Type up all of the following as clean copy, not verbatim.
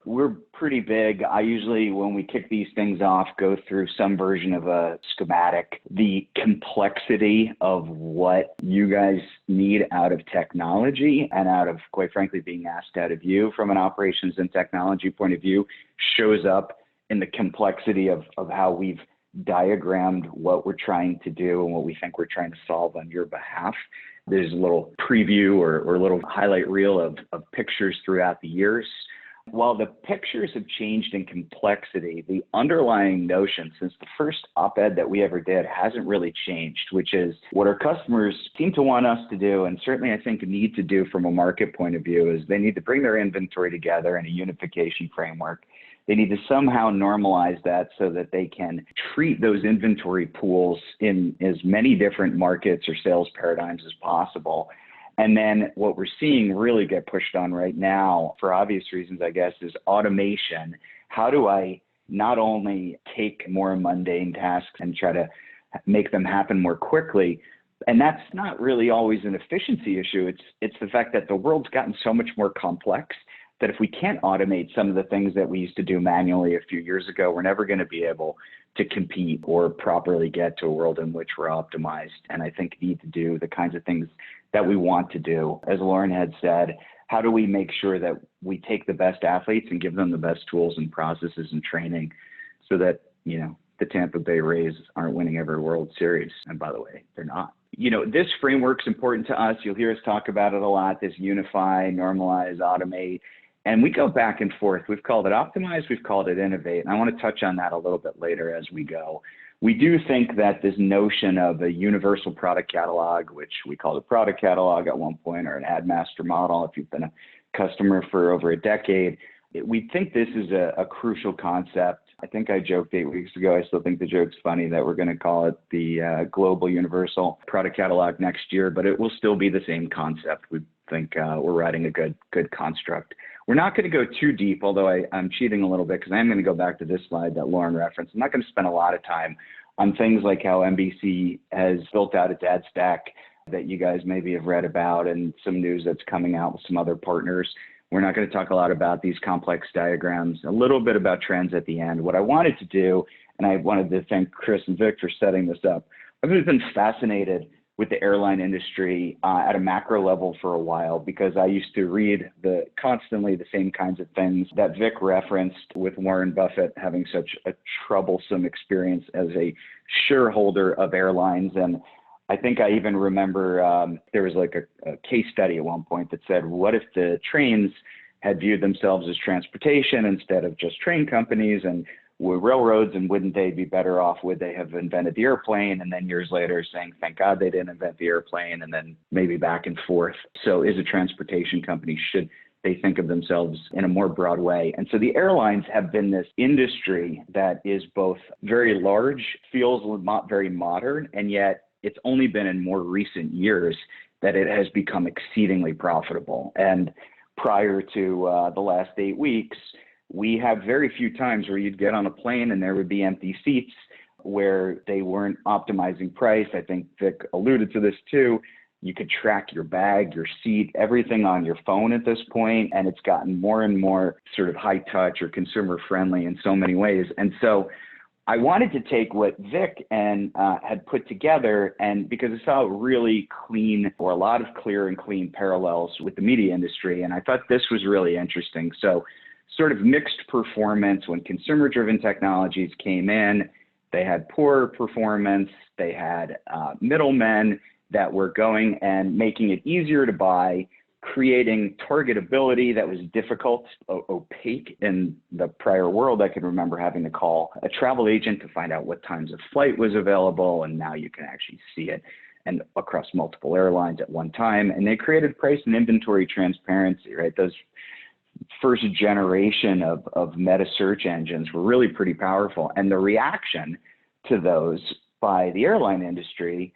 We're pretty big. I usually, when we kick these things off, go through some version of a schematic. The complexity of what you guys need out of technology and out of, quite frankly, being asked out of you from an operations and technology point of view shows up in the complexity of how we've diagrammed what we're trying to do and what we think we're trying to solve on your behalf. There's a little preview or a little highlight reel of pictures throughout the years. While the pictures have changed in complexity, the underlying notion since the first op-ed that we ever did hasn't really changed, which is what our customers seem to want us to do, and certainly I think need to do from a market point of view, is they need to bring their inventory together in a unification framework. They need to somehow normalize that so that they can treat those inventory pools in as many different markets or sales paradigms as possible. And then what we're seeing really get pushed on right now, for obvious reasons, I guess, is automation. How do I not only take more mundane tasks and try to make them happen more quickly? And that's not really always an efficiency issue. It's the fact that the world's gotten so much more complex that if we can't automate some of the things that we used to do manually a few years ago, we're never going to be able to compete or properly get to a world in which we're optimized. And I think need to do the kinds of things that we want to do. As Lorne had said, how do we make sure that we take the best athletes and give them the best tools and processes and training so that, the Tampa Bay Rays aren't winning every World Series? And by the way, they're not. This framework's important to us. You'll hear us talk about it a lot, this unify, normalize, automate. And we go back and forth. We've called it optimize, we've called it innovate. And I want to touch on that a little bit later as we go. We do think that this notion of a universal product catalog, which we called a product catalog at one point, or an ad master model, if you've been a customer for over a decade, we think this is a crucial concept. I think I joked 8 weeks ago, I still think the joke's funny, that we're going to call it the global universal product catalog next year, but it will still be the same concept. We think we're writing a good construct. We're not going to go too deep, although I'm cheating a little bit because I'm going to go back to this slide that Lorne referenced. I'm not going to spend a lot of time on things like how NBC has built out its ad stack that you guys maybe have read about, and some news that's coming out with some other partners. We're not going to talk a lot about these complex diagrams, a little bit about trends at the end. What I wanted to do, and I wanted to thank Chris and Vic for setting this up, I've always been fascinated with the airline industry at a macro level for a while, because I used to read constantly the same kinds of things that Vic referenced, with Warren Buffett having such a troublesome experience as a shareholder of airlines. And I think I even remember there was like a case study at one point that said, what if the trains had viewed themselves as transportation instead of just train companies, and were railroads, and wouldn't they be better off? Would they have invented the airplane? And then years later saying, thank God they didn't invent the airplane, and then maybe back and forth. So is a transportation company, should they think of themselves in a more broad way? And so the airlines have been this industry that is both very large, feels not very modern, and yet it's only been in more recent years that it has become exceedingly profitable. And prior to the last 8 weeks, we have very few times where you'd get on a plane and there would be empty seats where they weren't optimizing price. I think Vic alluded to this too. You could track your bag, your seat, everything on your phone at this point, and it's gotten more and more sort of high touch or consumer friendly in so many ways. And so I wanted to take what Vic and had put together, and because I saw really clean, or a lot of clear and clean parallels with the media industry, and I thought this was really interesting. So sort of mixed performance when consumer-driven technologies came in. They had poor performance. They had middlemen that were going and making it easier to buy, creating targetability that was difficult, opaque in the prior world. I can remember having to call a travel agent to find out what times a flight was available, and now you can actually see it and across multiple airlines at one time. And they created price and inventory transparency, right? Those first generation of meta search engines were really pretty powerful. And the reaction to those by the airline industry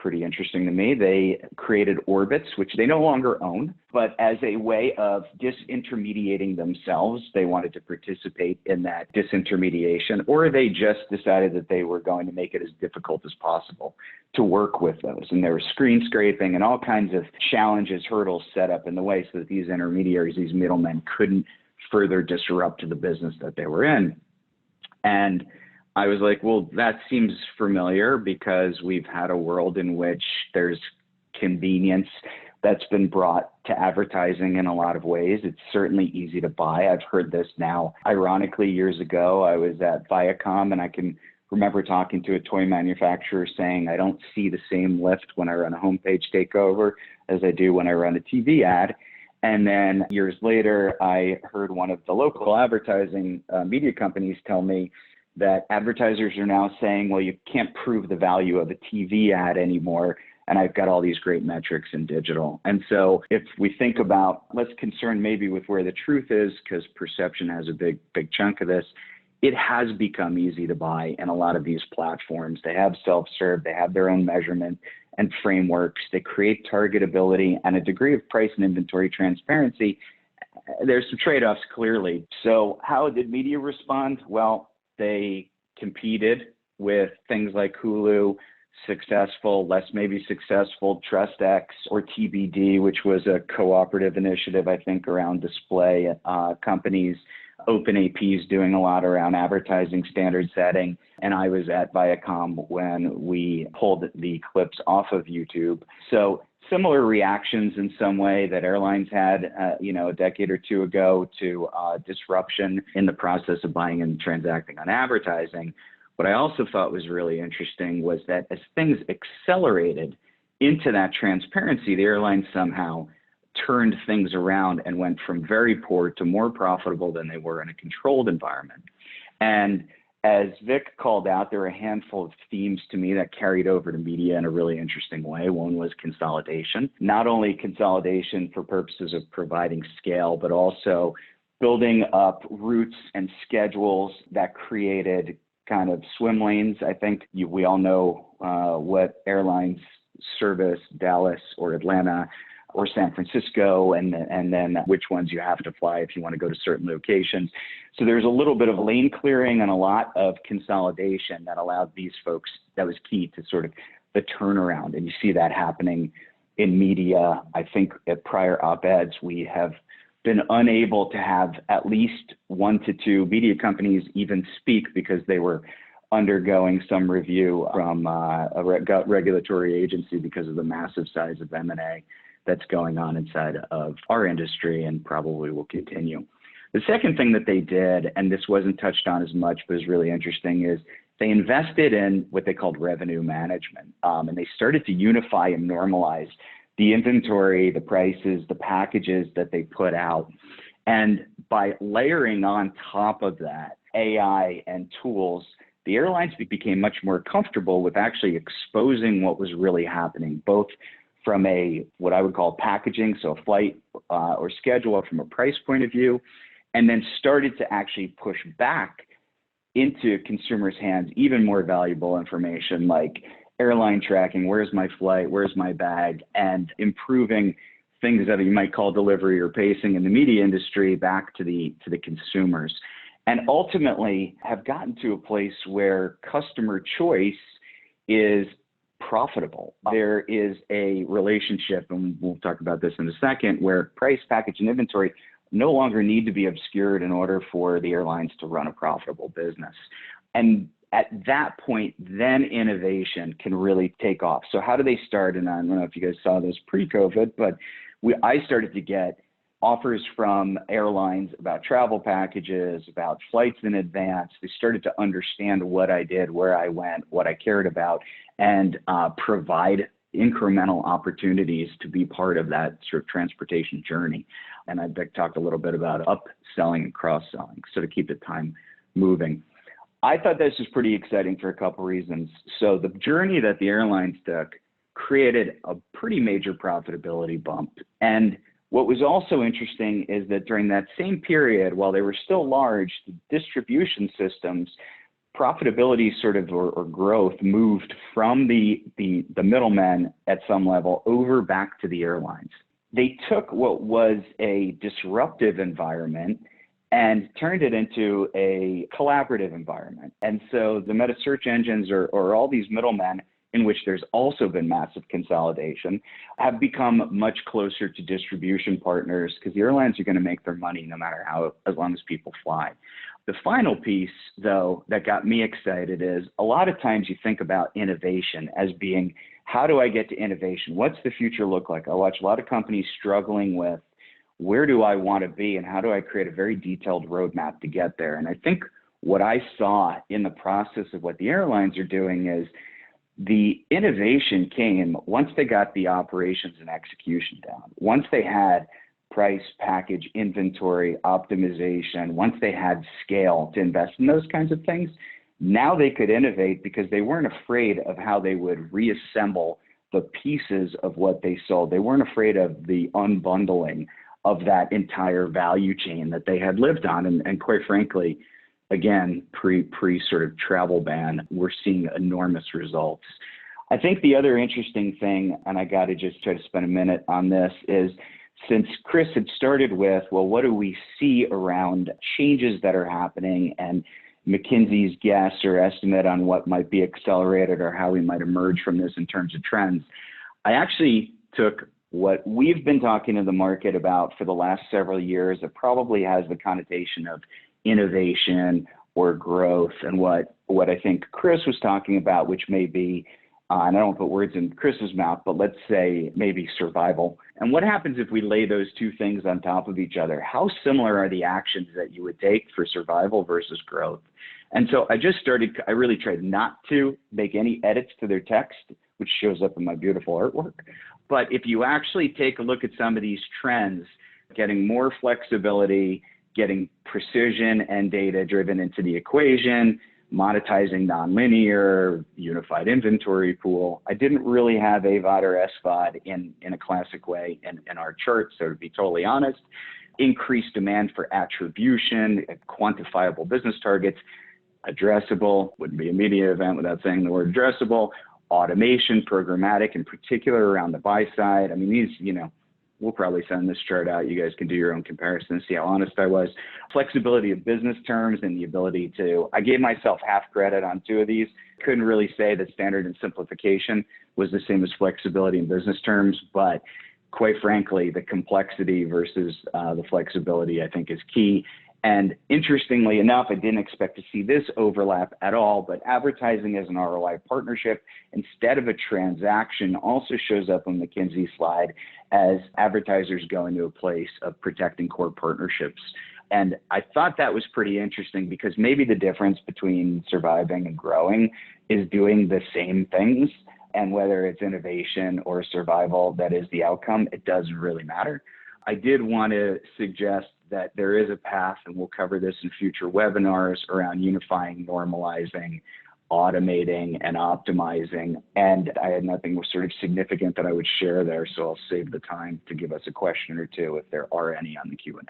pretty interesting to me. They created orbits, which they no longer own, but as a way of disintermediating themselves, they wanted to participate in that disintermediation, or they just decided that they were going to make it as difficult as possible to work with those. And there was screen scraping and all kinds of challenges, hurdles set up in the way so that these intermediaries, these middlemen couldn't further disrupt the business that they were in. And I was like, well, that seems familiar because we've had a world in which there's convenience that's been brought to advertising in a lot of ways. It's certainly easy to buy. I've heard this now. Ironically, years ago, I was at Viacom, and I can remember talking to a toy manufacturer saying, I don't see the same lift when I run a homepage takeover as I do when I run a TV ad. And then years later, I heard one of the local advertising media companies tell me that advertisers are now saying, well, you can't prove the value of a TV ad anymore. And I've got all these great metrics in digital. And so if we think about, let's concern maybe with where the truth is, because perception has a big chunk of this. It has become easy to buy in a lot of these platforms. They have self-serve, they have their own measurement and frameworks. They create targetability and a degree of price and inventory transparency. There's some trade-offs clearly. So how did media respond? Well, they competed with things like Hulu, successful, less maybe successful, TrustX or TBD, which was a cooperative initiative, I think, around display companies. OpenAP is doing a lot around advertising standard setting. And I was at Viacom when we pulled the clips off of YouTube. So similar reactions in some way that airlines had, a decade or two ago to disruption in the process of buying and transacting on advertising. What I also thought was really interesting was that as things accelerated into that transparency, the airlines somehow turned things around and went from very poor to more profitable than they were in a controlled environment. And as Vic called out, there were a handful of themes to me that carried over to media in a really interesting way. One was consolidation, not only consolidation for purposes of providing scale, but also building up routes and schedules that created kind of swim lanes. I think we all know what airlines service Dallas or Atlanta or San Francisco, and then which ones you have to fly if you want to go to certain locations. So there's a little bit of lane clearing and a lot of consolidation that allowed these folks, that was key to sort of the turnaround. And you see that happening in media. I think at prior op-eds, we have been unable to have at least 1 to 2 media companies even speak because they were undergoing some review from a regulatory agency because of the massive size of M&A that's going on inside of our industry and probably will continue. The second thing that they did, and this wasn't touched on as much, but is really interesting, is they invested in what they called revenue management. And they started to unify and normalize the inventory, the prices, the packages that they put out. And by layering on top of that AI and tools, the airlines became much more comfortable with actually exposing what was really happening, both from a, what I would call packaging, so a flight or schedule from a price point of view, and then started to actually push back into consumers' hands even more valuable information like airline tracking, where's my flight, where's my bag, and improving things that you might call delivery or pacing in the media industry back to the consumers. And ultimately have gotten to a place where customer choice is profitable. There is a relationship, and we'll talk about this in a second, where price, package, and inventory no longer need to be obscured in order for the airlines to run a profitable business. And at that point, then innovation can really take off. So how do they start? And I don't know if you guys saw this pre-COVID, but I started to get offers from airlines about travel packages, about flights in advance. They started to understand what I did, where I went, what I cared about, and provide incremental opportunities to be part of that sort of transportation journey. And I've talked a little bit about upselling and cross-selling, so to keep the time moving. I thought this was pretty exciting for a couple reasons. So the journey that the airlines took created a pretty major profitability bump. And what was also interesting is that during that same period, while they were still large, the distribution systems, profitability sort of or growth moved from the middlemen at some level over back to the airlines. They took what was a disruptive environment and turned it into a collaborative environment. And so the meta search engines or all these middlemen in which there's also been massive consolidation, have become much closer to distribution partners because the airlines are going to make their money no matter how, as long as people fly. The final piece, though, that got me excited is a lot of times you think about innovation as being, how do I get to innovation? What's the future look like? I watch a lot of companies struggling with, where do I want to be and how do I create a very detailed roadmap to get there? And I think what I saw in the process of what the airlines are doing is the innovation came once they got the operations and execution down, once they had price, package, inventory, optimization, once they had scale to invest in those kinds of things. Now they could innovate because they weren't afraid of how they would reassemble the pieces of what they sold. They weren't afraid of the unbundling of that entire value chain that they had lived on. And quite frankly, again, pre sort of travel ban, we're seeing enormous results. I think the other interesting thing, and I got to just try to spend a minute on this, is since Chris had started with, well, what do we see around changes that are happening and McKinsey's guess or estimate on what might be accelerated or how we might emerge from this in terms of trends, I actually took what we've been talking to the market about for the last several years. It probably has the connotation of innovation or growth, and what I think Chris was talking about, which may be, and I don't put words in Chris's mouth, but let's say maybe survival. And what happens if we lay those two things on top of each other? How similar are the actions that you would take for survival versus growth? And so I really tried not to make any edits to their text, which shows up in my beautiful artwork. But if you actually take a look at some of these trends, getting more flexibility, getting precision and data driven into the equation, monetizing nonlinear, unified inventory pool. I didn't really have AVOD or SVOD in a classic way in our chart, so to be totally honest. Increased demand for attribution, quantifiable business targets, addressable, wouldn't be a media event without saying the word addressable, automation, programmatic, in particular around the buy side. I mean, these, we'll probably send this chart out. You guys can do your own comparison and see how honest I was. Flexibility of business terms and the ability I gave myself half credit on two of these. Couldn't really say that standard and simplification was the same as flexibility in business terms, but quite frankly, the complexity versus the flexibility, I think, is key. And interestingly enough, I didn't expect to see this overlap at all, but advertising as an ROI partnership instead of a transaction also shows up on McKinsey's slide as advertisers go into a place of protecting core partnerships. And I thought that was pretty interesting because maybe the difference between surviving and growing is doing the same things. And whether it's innovation or survival that is the outcome, it doesn't really matter. I did want to suggest that there is a path, and we'll cover this in future webinars, around unifying, normalizing, automating, and optimizing. And I had nothing sort of significant that I would share there, so I'll save the time to give us a question or two if there are any on the Q&A.